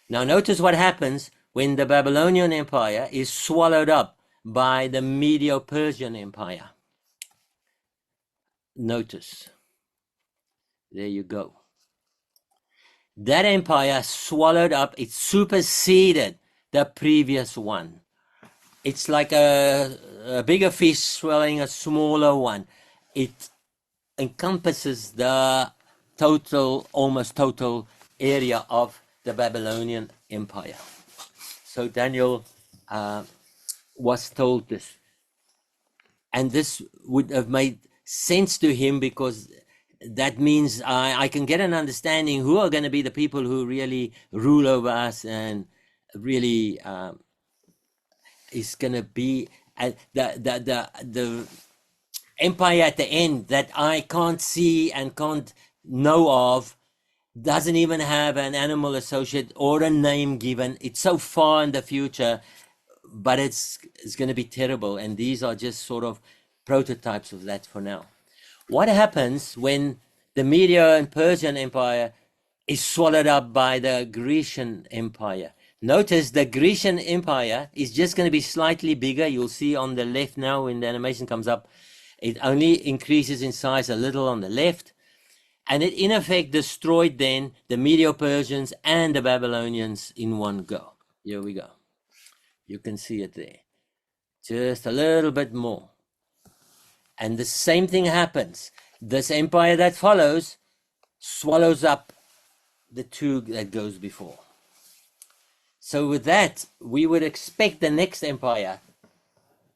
Now notice what happens when the Babylonian Empire is swallowed up by the Medo-Persian Empire. Notice. There you go. That empire swallowed up, it superseded the previous one. It's like a bigger fish swallowing a smaller one. It encompasses the total, almost total area of the Babylonian Empire. So Daniel was told this. And this would have made sense to him because that means I can get an understanding who are going to be the people who really rule over us and really is going to be the empire at the end that I can't see and can't know of, doesn't even have an animal associate or a name given. It's so far in the future, but it's going to be terrible. And these are just sort of prototypes of that for now. What happens when the Medo and Persian Empire is swallowed up by the Grecian Empire? Notice the Grecian Empire is just going to be slightly bigger. You'll see on the left now when the animation comes up, it only increases in size a little on the left. And it in effect destroyed then the Medo-Persians and the Babylonians in one go. Here we go. You can see it there. Just a little bit more. And the same thing happens. This empire that follows swallows up the two that goes before. So with that, we would expect the next empire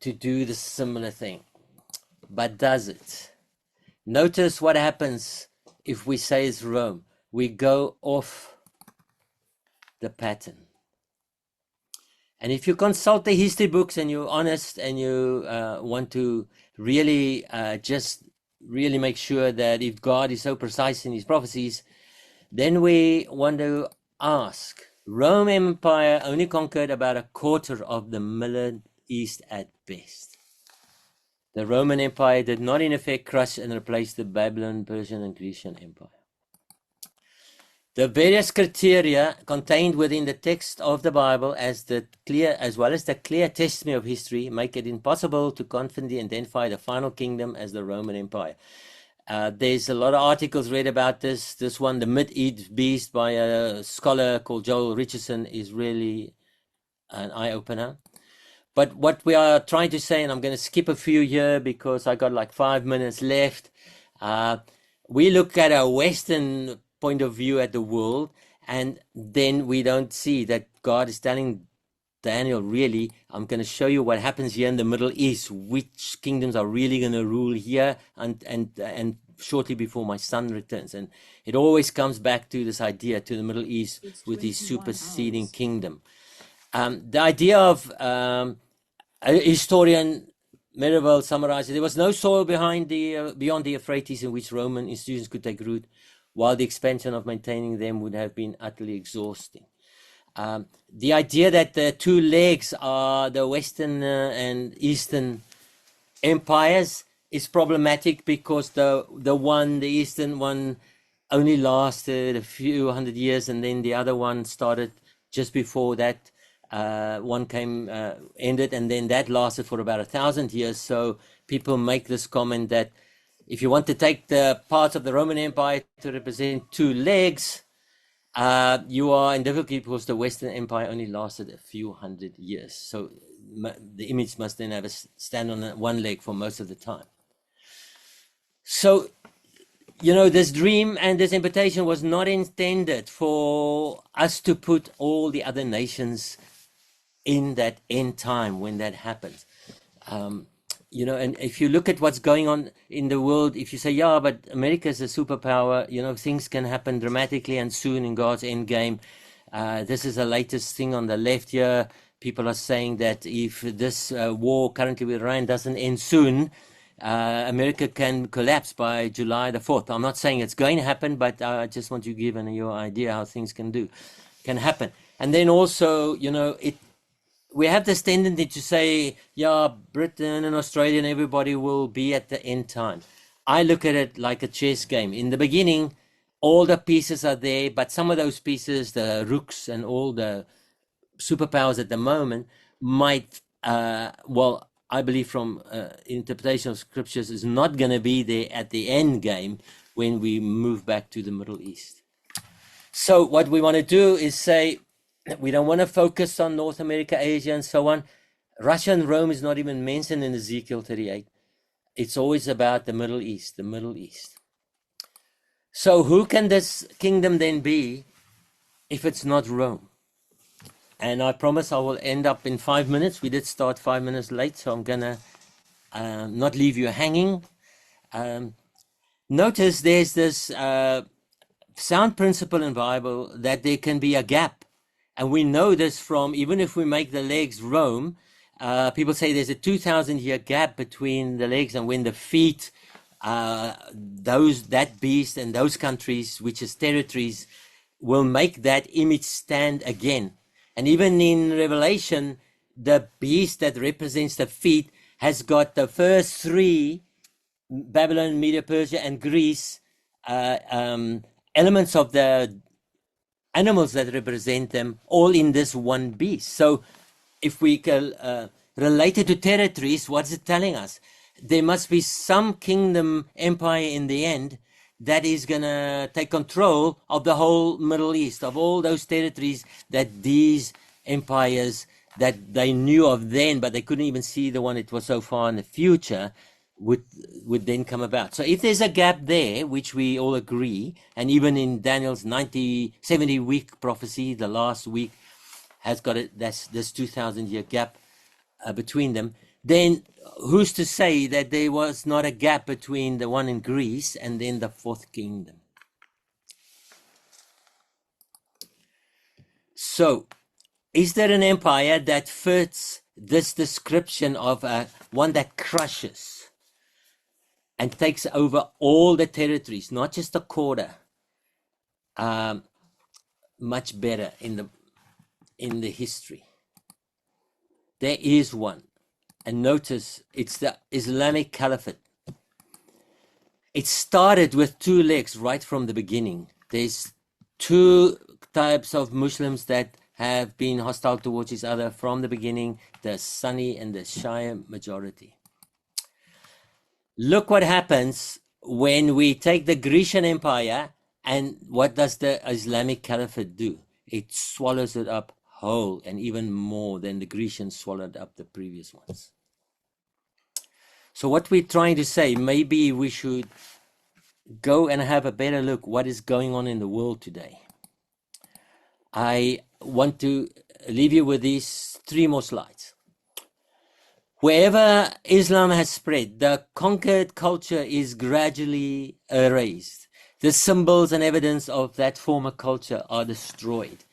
to do the similar thing. But does it? Notice what happens if we say it's Rome. We go off the pattern. And if you consult the history books and you're honest and you want to really just really make sure that if God is so precise in his prophecies, then we want to ask, Rome Empire only conquered about a quarter of the Middle East at best. The Roman Empire did not in effect crush and replace the Babylon, Persian and Grecian Empire. The various criteria contained within the text of the Bible as well as the clear testimony of history make it impossible to confidently identify the final kingdom as the Roman Empire. There's a lot of articles read about this. This one, The Mid-East Beast by a scholar called Joel Richardson, is really an eye-opener. But what we are trying to say, and I'm going to skip a few here because I got like 5 minutes left. We look at a Western point of view at the world, and then we don't see that God is telling Daniel, really, I'm going to show you what happens here in the Middle East, which kingdoms are really going to rule here and shortly before my son returns. And it always comes back to this idea, to the Middle East with his superseding kingdom. The idea of a historian Merivale summarizes, there was no soil beyond the Euphrates in which Roman institutions could take root, while the expansion of maintaining them would have been utterly exhausting. The idea that the two legs are the Western and Eastern empires is problematic because the Eastern one only lasted a few hundred years, and then the other one started just before that. One ended, and then that lasted for about 1,000 years. So people make this comment that if you want to take the parts of the Roman Empire to represent two legs, you are in difficulty because the Western Empire only lasted a few hundred years. So the image must then have stand on one leg for most of the time. So, this dream and this invitation was not intended for us to put all the other nations in that end time when that happens. And if you look at what's going on in the world, if you say, yeah, but America is a superpower, things can happen dramatically and soon in God's end game. This is the latest thing on the left here. People are saying that if this war currently with Iran doesn't end soon, America can collapse by July the 4th. I'm not saying it's going to happen, but I just want you to give your idea how things can happen. And then also, we have this tendency to say, yeah, Britain and Australia and everybody will be at the end time. I look at it like a chess game. In the beginning, all the pieces are there, but some of those pieces, the rooks and all the superpowers at the moment might, I believe from interpretation of scriptures, is not going to be there at the end game when we move back to the Middle East. So what we want to do is say, we don't want to focus on North America, Asia, and so on. Russia and Rome is not even mentioned in Ezekiel 38. It's always about the Middle East, the Middle East. So who can this kingdom then be if it's not Rome? And I promise I will end up in 5 minutes. We did start 5 minutes late, so I'm going to not leave you hanging. Notice there's this sound principle in the Bible that there can be a gap. And we know this from, even if we make the legs Rome, people say there's a 2,000-year gap between the legs and when the feet, that beast and those countries, which is territories, will make that image stand again. And even in Revelation, the beast that represents the feet has got the first three, Babylon, Media, Persia, and Greece, elements of the animals that represent them, all in this one beast. So if we can relate it to territories, what's it telling us? There must be some kingdom empire in the end that is going to take control of the whole Middle East, of all those territories that these empires that they knew of then, but they couldn't even see the one it was so far in the future, would then come about. So if there's a gap there, which we all agree, and even in Daniel's 70 week prophecy, the last week has got this 2,000-year gap between them, then who's to say that there was not a gap between the one in Greece and then the fourth kingdom? So is there an empire that fits this description of one that crushes and takes over all the territories, not just a quarter, much better in the history? There is one. And notice, it's the Islamic Caliphate. It started with two legs right from the beginning. There's two types of Muslims that have been hostile towards each other from the beginning, the Sunni and the Shia majority. Look what happens when we take the Grecian Empire, and what does the Islamic Caliphate do? It swallows it up whole, and even more than the Grecians swallowed up the previous ones. So what we're trying to say, maybe we should go and have a better look what is going on in the world today. I want to leave you with these three more slides. Wherever Islam has spread, the conquered culture is gradually erased. The symbols and evidence of that former culture are destroyed.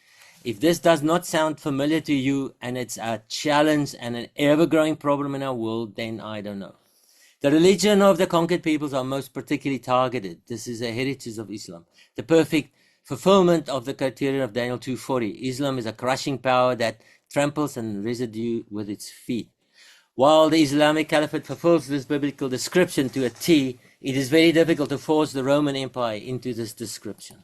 If this does not sound familiar to you, and it's a challenge and an ever-growing problem in our world, then I don't know. The religion of the conquered peoples are most particularly targeted. This is a heritage of Islam. The perfect fulfillment of the criterion of Daniel 2:40. Islam is a crushing power that tramples and residue with its feet. While the Islamic Caliphate fulfills this biblical description to a T, it is very difficult to force the Roman Empire into this description.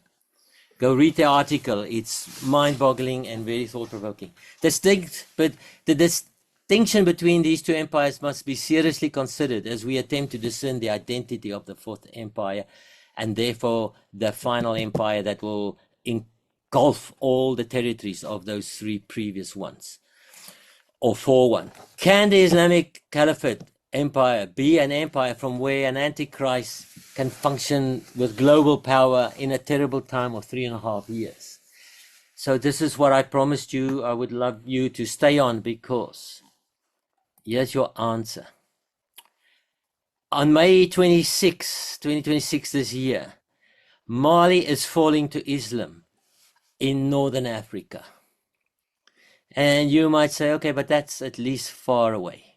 Go read the article. It's mind-boggling and very thought-provoking. But the distinction between these two empires must be seriously considered as we attempt to discern the identity of the fourth empire, and therefore the final empire that will engulf all the territories of those three previous ones, or four one. Can the Islamic Caliphate empire be an empire from where an antichrist can function with global power in a terrible time of 3.5 years? So this is what I promised you. I would love you to stay on, because here's your answer. On May 26, 2026 this year, Mali is falling to Islam in Northern Africa. And you might say, okay, but that's at least far away.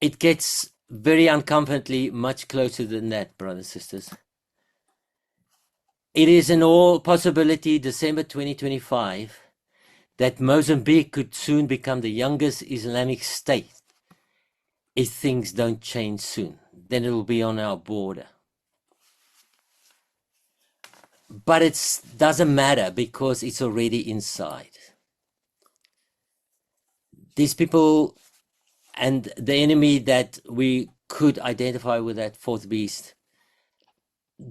It gets very uncomfortably much closer than that, brothers and sisters. It is in all possibility December 2025 that Mozambique could soon become the youngest Islamic state if things don't change soon. Then it will be on our border. But it doesn't matter, because it's already inside. These people and the enemy that we could identify with that fourth beast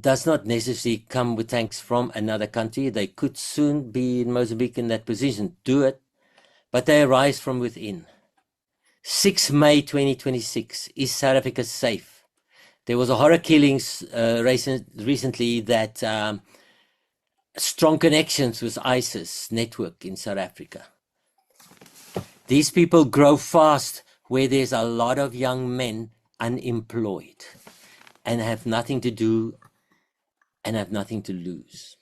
does not necessarily come with tanks from another country. They could soon be in Mozambique in that position, do it, but they arise from within. 6 May 2026, is South Africa safe? There was a horror killings recently that strong connections with ISIS network in South Africa. These people grow fast where there's a lot of young men unemployed and have nothing to do and have nothing to lose.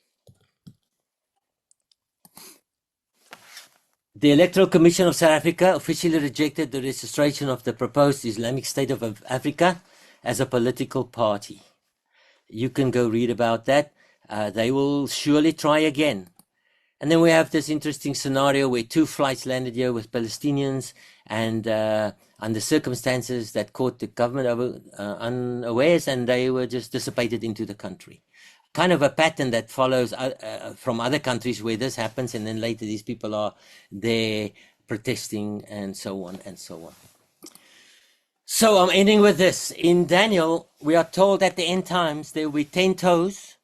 The Electoral Commission of South Africa officially rejected the registration of the proposed Islamic State of Africa as a political party. You can go read about that. They will surely try again. And then we have this interesting scenario where 2 flights landed here with Palestinians, and under circumstances that caught the government unawares, and they were just dissipated into the country. Kind of a pattern that follows from other countries where this happens, and then later these people are there protesting and so on and so on. So I'm ending with this. In Daniel, we are told at the end times there will be 10 toes,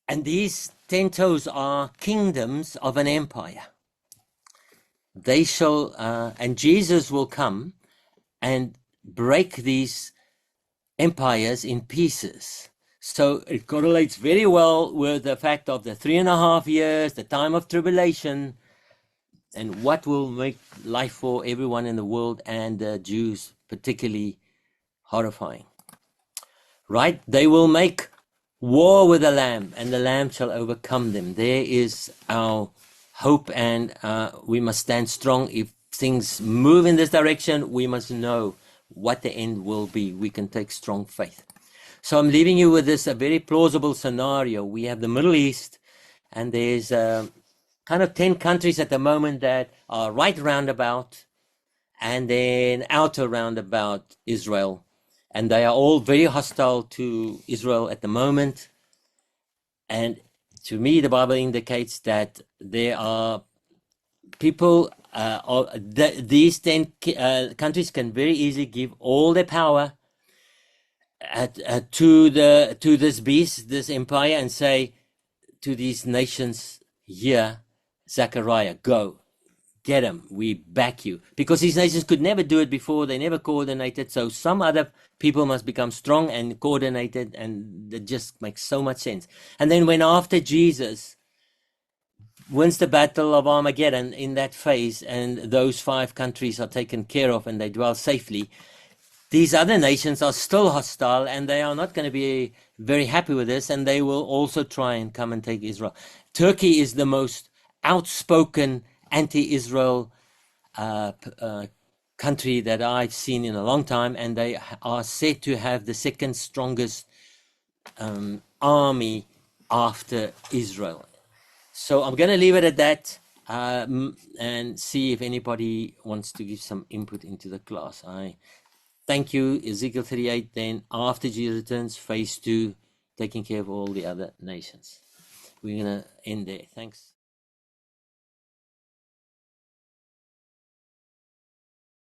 and these 10 toes are kingdoms of an empire. They shall, and Jesus will come and break these empires in pieces. So it correlates very well with the fact of the 3.5 years, the time of tribulation, and what will make life for everyone in the world, and the Jews particularly, horrifying. Right? They will make war with the Lamb, and the Lamb shall overcome them. There is our hope, and we must stand strong. If things move in this direction, we must know what the end will be. We can take strong faith. So I'm leaving you with this, a very plausible scenario. We have the Middle East, and there's kind of 10 countries at the moment that are right roundabout, and then outer roundabout Israel. And they are all very hostile to Israel at the moment. And to me, the Bible indicates that there are people, these 10 countries can very easily give all their power to this beast, this empire, and say to these nations here, Zechariah, go, get them, we back you. Because these nations could never do it before, they never coordinated, so some other people must become strong and coordinated, and it just makes so much sense. And then when after Jesus wins the battle of Armageddon in that phase, and those 5 countries are taken care of and they dwell safely, these other nations are still hostile, and they are not going to be very happy with this, and they will also try and come and take Israel. Turkey is the most outspoken anti-Israel country that I've seen in a long time, and they are said to have the second strongest army after Israel. So I'm going to leave it at that, and see if anybody wants to give some input into the class. I thank you. Ezekiel 38, then after Jesus returns, phase 2, taking care of all the other nations. We're going to end there. Thanks.